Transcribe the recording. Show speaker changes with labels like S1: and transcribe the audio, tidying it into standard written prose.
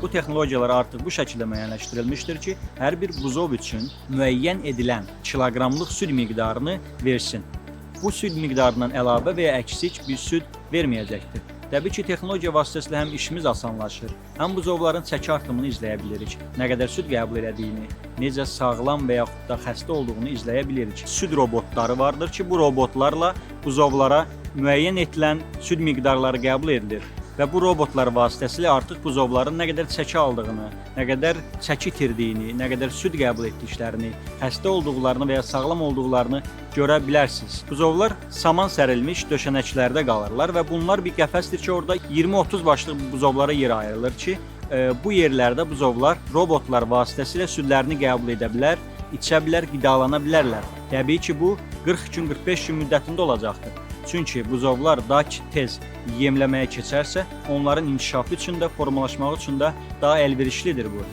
S1: Bu texnologiyalar artıq bu şəkildə müəyyənləşdirilmişdir ki, hər bir buzov üçün müəyyən edilən kiloqramlıq süd miqdarını versin. Bu süd miqdarından əlavə və ya əksik bir süd verməyəcəkdir. Təbii ki, texnologiya vasitəsilə həm işimiz asanlaşır, həm buzovların çəki artımını izləyə bilirik, nə qədər süd qəbul etdiyini, necə sağlam və yaxud da xəstə olduğunu izləyə bilirik. Süd robotları vardır ki, bu robotlarla buzovlara müəyyən edilən süd miqdarları qəbul edilir. Və bu robotlar vasitəsilə artıq buzovların nə qədər çəki aldığını, nə qədər çəki itirdiyini, nə qədər süd qəbul etdiklərini, xəstə olduqlarını və ya sağlam olduqlarını görə bilərsiniz. Buzovlar saman sərilmiş döşənəklərdə qalırlar və bunlar bir qəfəsdir ki, orada 20-30 başlıq buzovlara yer ayrılır ki, bu yerlərdə buzovlar robotlar vasitəsilə südlərini qəbul edə bilər, içə bilər, qidalana bilərlər. Təbii ki, bu 40 gün, 45 gün müddətində olacaqdır. Çünki buzovlar daha tez yemləməyə keçərsə, onların inkişafı üçün də, formalaşması üçün də daha əlverişlidir bu.